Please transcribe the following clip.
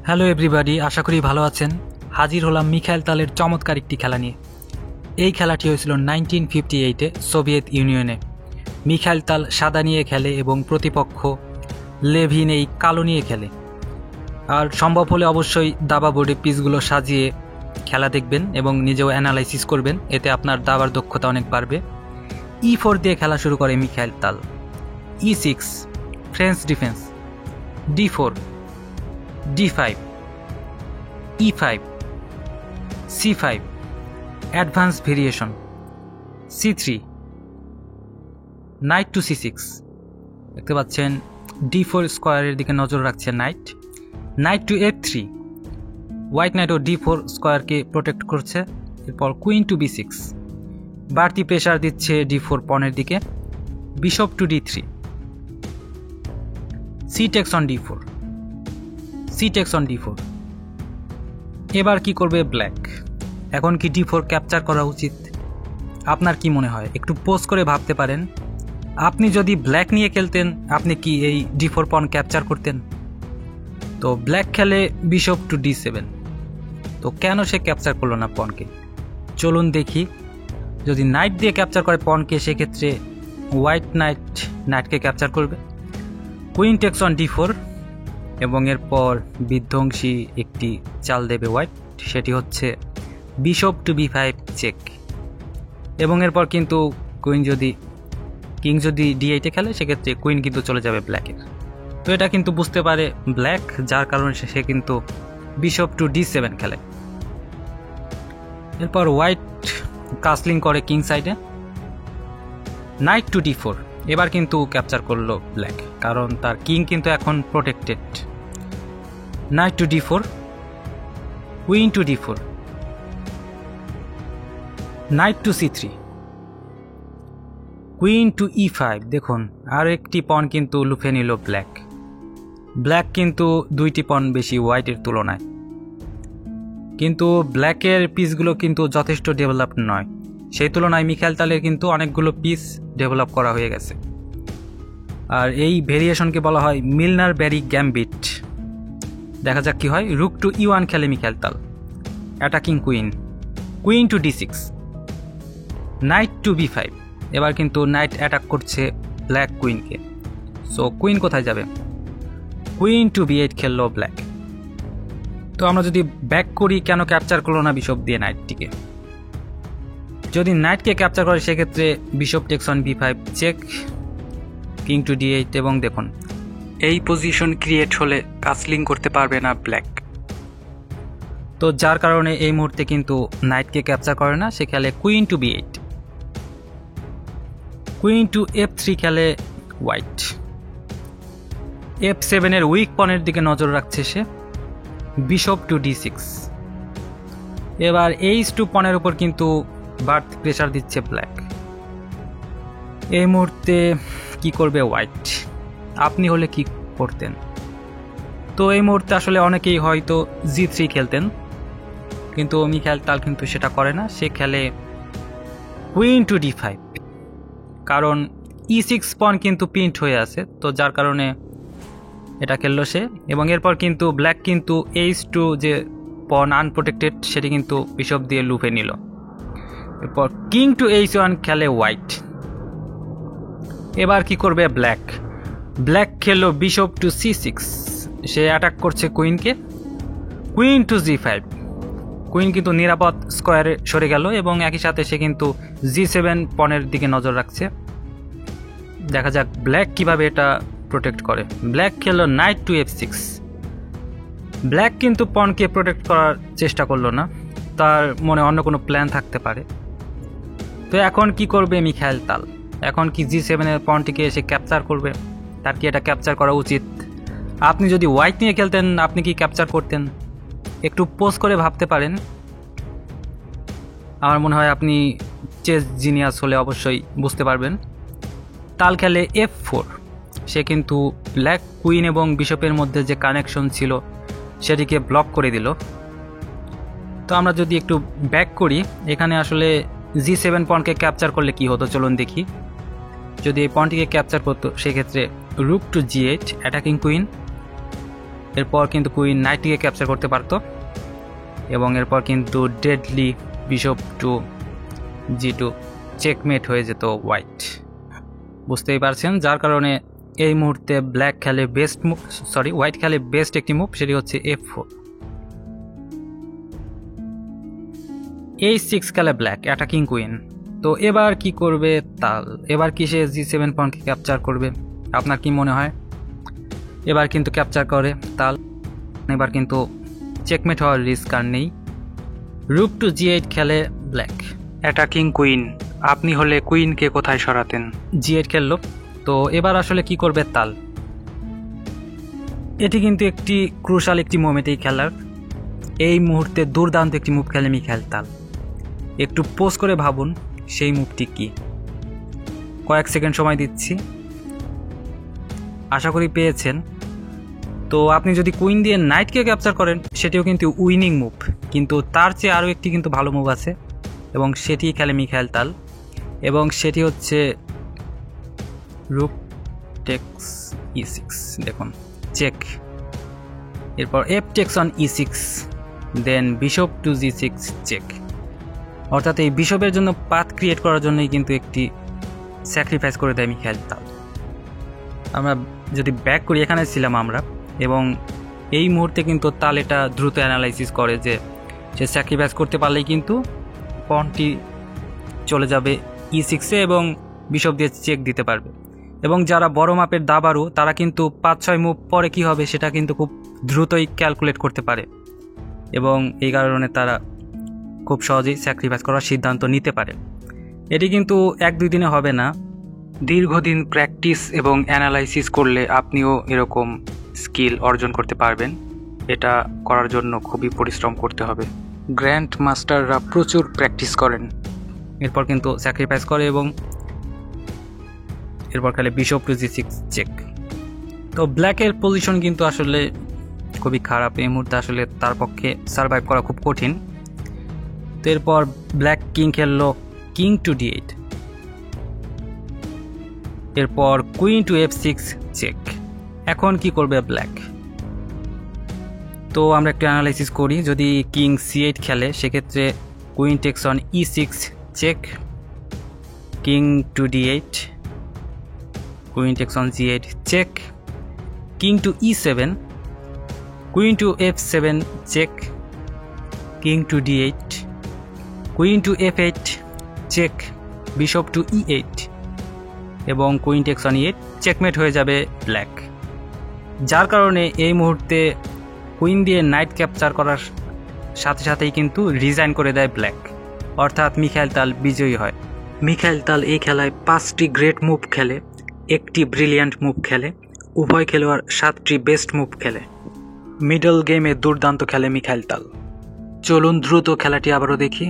Hello everybody, আশা করি ভালো আছেন। হাজির হলাম মিখাইল তালের চমৎকার একটি খেলা নিয়ে। এই খেলাটি হয়েছিল 1958-এ সোভিয়েত ইউনিয়নে। মিখাইল তাল সাদা নিয়ে খেলে এবং প্রতিপক্ষ লেভিন এই কালো নিয়ে খেলে। আর সম্ভব হলে অবশ্যই দাবা বোর্ডে পিসগুলো সাজিয়ে খেলা দেখবেন এবং নিজেও অ্যানালাইসিস করবেন, এতে আপনার দাবার দক্ষতা অনেক বাড়বে। E4 দিয়ে খেলা শুরু করে Mikhail Tal. E6 French defence, D4, D5, E5, C5 advance variation, C3, knight to C6। দেখতে পাচ্ছেন D4 স্কোয়ারের দিকে নজর রাখছে knight. Knight to F3, white knight ও D4 স্কোয়ারকে প্রোটেক্ট করছে। এরপর কুইন টু B6, বাড়তি প্রেশার দিচ্ছে D4 পনের দিকে। Bishop to D3, C takes on D4, C takes on D4। এবার কি করবে ব্ল্যাক? এখন কি D4 ক্যাপচার করা উচিত? আপনার কি মনে হয়? একটু পোজ করে ভাবতে পারেন। আপনি যদি ব্ল্যাক নিয়ে খেলতেন, আপনি কি এই D4 পন ক্যাপচার করতেন? তো ব্ল্যাক খেলে বিশপ টু D7। তো কেন সে ক্যাপচার করলো না পনকে? চলুন দেখি। যদি নাইট দিয়ে ক্যাপচার করে পনকে, সেক্ষেত্রে হোয়াইট নাইটকে ক্যাপচার করবে। কুইন টেক্স অন D4 এবং এরপর বিধ্বংসী একটি চাল দেবে হোয়াইট, সেটি হচ্ছে বিশপ টু B5 চেক। এবং এরপর কিন্তু কিং যদি D8-এ খেলে, সেক্ষেত্রে কুইন কিন্তু চলে যাবে ব্ল্যাকের। তো এটা কিন্তু বুঝতে পারে ব্ল্যাক, যার কারণে সে কিন্তু বিশপ টু D7 খেলে। এরপর হোয়াইট কাসলিং করে কিং সাইডে। নাইট টু D4, এবার কিন্তু ক্যাপচার করলো ব্ল্যাক, কারণ তার কিং কিন্তু এখন protected. Knight to D4, queen to D4, knight to C3, queen to E5। দেখুন আর একটি পন কিন্তু লুফে নিল ব্ল্যাক কিন্তু দুইটি পন বেশি হোয়াইটের তুলনায়। কিন্তু ব্ল্যাকের পিসগুলো কিন্তু যথেষ্ট ডেভেলপ নয়, সেই তুলনায় মিখাইল তালের কিন্তু অনেকগুলো পিস ডেভেলপ করা হয়ে গেছে। আর এই ভেরিয়েশনকে বলা হয় মিলনার ব্যারি গ্যাম্বিট। দেখা যাক কি হয়। রুক টু E1 খেলে Mikhail Tal, attacking queen to D6, knight to B5। এবার কিন্তু নাইট অ্যাটাক করছে ব্ল্যাক কুইনকে। সো কুইন কোথায় যাবে? কুইন টু B8 খেললো ব্ল্যাক। তো আমরা যদি ব্যাক করি, কেন ক্যাপচার করলো না বিশপ দিয়ে নাইটটিকে? যদি নাইটকে ক্যাপচার করে, সেক্ষেত্রে bishop takes on B5 check, king to D8। এবং দেখুন এই পজিশন ক্রিয়েট হলে কাসলিং করতে পারবে না ব্ল্যাক। তো যার কারণে এই মুহূর্তে কিন্তু নাইটকে ক্যাপচার করে না, সে খেলে queen two B8। Queen two F3 খেলে হোয়াইট। F7 এর উইক পনের দিকে নজর রাখছে সে। Bishop to D6। এবার H2 পনের উপর কিন্তু বাড়তি প্রেশার দিচ্ছে ব্ল্যাক। এই মুহূর্তে কি করবে হোয়াইট? আপনি হলে কি করতেন? তো এই মুহূর্তে আসলে অনেকেই হয়তো G3 খেলতেন, কিন্তু মিখাইল তাল কিন্তু সেটা করে না। সে খেলে কুইন টু D5, কারণ E6 পন কিন্তু প্রিন্ট হয়ে আছে, তো যার কারণে এটা খেললো সে। এবং এরপর কিন্তু ব্ল্যাক কিন্তু H2 যে পন আনপ্রোটেক্টেড, সেটি কিন্তু বিশপ দিয়ে লুফে নিল। এরপর কিং টু H1 খেলে হোয়াইট। এবার কি করবে ব্ল্যাক খেললো bishop to C6। Say attack করছে কুইনকে। কুইন টু G5, কুইন কিন্তু নিরাপদ স্কোয়ারে সরে গেল এবং একই সাথে সে কিন্তু G7 পনের দিকে নজর রাখছে। দেখা যাক ব্ল্যাক কিভাবে এটা প্রোটেক্ট করে। ব্ল্যাক খেললো নাইট টু F6। ব্ল্যাক কিন্তু পনকে প্রোটেক্ট করার চেষ্টা করলো না, তার মনে অন্য কোনো প্ল্যান থাকতে পারে। তো এখন কি করবে মিখাইল তাল? এখন কি G7 এর পনটিকে এসে ক্যাপচার করবে? তার কি এটা ক্যাপচার করা উচিত? আপনি যদি হোয়াইট নিয়ে খেলতেন, আপনি কি ক্যাপচার করতেন? একটু পোজ করে ভাবতে পারেন। আমার মনে হয় আপনি চেস জিনিয়াস হলে অবশ্যই বুঝতে পারবেন। তাল খেলে F4। সে কিন্তু ব্ল্যাক কুইন এবং বিশপের মধ্যে যে কানেকশন ছিল, সেটিকে ব্লক করে দিল। তো আমরা যদি একটু ব্যাক করি, এখানে আসলে G7 পনকে ক্যাপচার করলে কি হতো চলুন দেখি। যদি এই পনটিকে ক্যাপচার করতো, সেক্ষেত্রে রুক টু G8 অ্যাটাকিং কুইন, এরপর কিন্তু কুইন নাইটটিকে ক্যাপচার করতে পারতো এবং এরপর কিন্তু deadly bishop to G2 checkmate হয়ে যেত হোয়াইট। বুঝতেই পারছেন, যার কারণে এই মুহূর্তে ব্ল্যাক খেলে বেস্ট মুভ, হোয়াইট খেলে বেস্ট একটি মুভ, সেটি হচ্ছে F4। H6 খেলে ব্ল্যাক অ্যাটাকিং কুইন। তো এবার কি করবে তাল? এবার কি সে G7 পয়েন্টকে ক্যাপচার করবে? আপনার কি মনে হয়? এবার কিন্তু ক্যাপচার করে তাল। এবার কিন্তু চেকমেট হওয়ার রিস্ক আর নেই। রুক টু G8 খেলে ব্ল্যাক অ্যাটাকিং কুইন। আপনি হলে কুইনকে কোথায় সরাতেন? G8 খেললো। তো এবার আসলে কি করবে তাল? এটি কিন্তু একটি ক্রুশাল একটি মোমেন্ট এই খেলার। এই মুহূর্তে দুর্দান্ত একটি মুভ খেলে মিখাইল তাল। একটু পোজ করে ভাবুন সেই মুভটি কি। কয়েক সেকেন্ড সময় দিচ্ছি, আশা করি পেয়েছেন। তো আপনি যদি কুইন দিয়ে নাইটকে ক্যাপচার করেন সেটিও কিন্তু উইনিং মুভ, কিন্তু তার চেয়ে আরও একটি কিন্তু ভালো মুভ আছে এবং সেটি খেলে মিখাইল তাল, এবং সেটি হচ্ছে রুক টেক্স E6। দেখুন চেক, এরপর F takes on E6, then bishop to G6 check. অর্থাৎ এই বিশপের জন্য পাথ ক্রিয়েট করার জন্যই কিন্তু একটি স্যাক্রিফাইস করে দেয় মিখাইল তাল। আমরা যদি ব্যাক করি, এখানে ছিলাম আমরা, এবং এই মুহূর্তে কিন্তু তাল এটা দ্রুত অ্যানালাইসিস করে যে সে স্যাক্রিফাইস করতে পারলেই কিন্তু পয়েন্টটি চলে যাবে E6-এ এবং বিশপ দিয়ে চেক দিতে পারবে। এবং যারা বড় মাপের দাবাড়ু তারা কিন্তু 5-6 মুভ পরে কি হবে সেটা কিন্তু খুব দ্রুতই ক্যালকুলেট করতে পারে, এবং এই কারণে তারা খুব সহজেই স্যাক্রিফাইস করার সিদ্ধান্ত নিতে পারে। এটি কিন্তু 1-2 দিনে হবে না, দীর্ঘদিন প্র্যাকটিস এবং অ্যানালাইসিস করলে আপনিও এরকম স্কিল অর্জন করতে পারবেন। এটা করার জন্য খুবই পরিশ্রম করতে হবে। গ্র্যান্ড মাস্টাররা প্রচুর প্র্যাকটিস করেন। এরপর কিন্তু স্যাক্রিফাইস করে এবং এরপর খেলে বিশপ টু G6 চেক। তো ব্ল্যাকের পজিশন কিন্তু আসলে খুবই খারাপ এই মুহূর্তে, আসলে তার পক্ষে সার্ভাইভ করা খুব কঠিন। তো এরপর ব্ল্যাক কিং খেললো কিং টু D8, এরপর কুইন টু F6 চেক। এখন কি করবে ব্ল্যাক? তো আমরা একটু অ্যানালাইসিস করি। যদি কিং C8 খেলে সেক্ষেত্রে queen takes on E6 check, king to D8, queen takes on G8 check, king to E7, queen to F7 check, king to D8, queen to F8 check, bishop to E8 এবং queen takes on E8 checkmate হয়ে যাবে black. যার কারণে এই মুহূর্তে queen দিয়ে night capture করার সাথে সাথেই কিন্তু রিজাইন করে দেয় ব্ল্যাক, অর্থাৎ মিখাইল তাল বিজয়ী হয়। মিখাইল তাল এই খেলায় 5টি গ্রেট মুভ খেলে, একটি ব্রিলিয়ান্ট মুভ খেলে, উভয় খেলোয়াড় 7টি বেস্ট মুভ খেলে। মিডল গেমে দুর্দান্ত খেলে মিখাইল তাল। চলুন দ্রুত খেলাটি আবারও দেখি।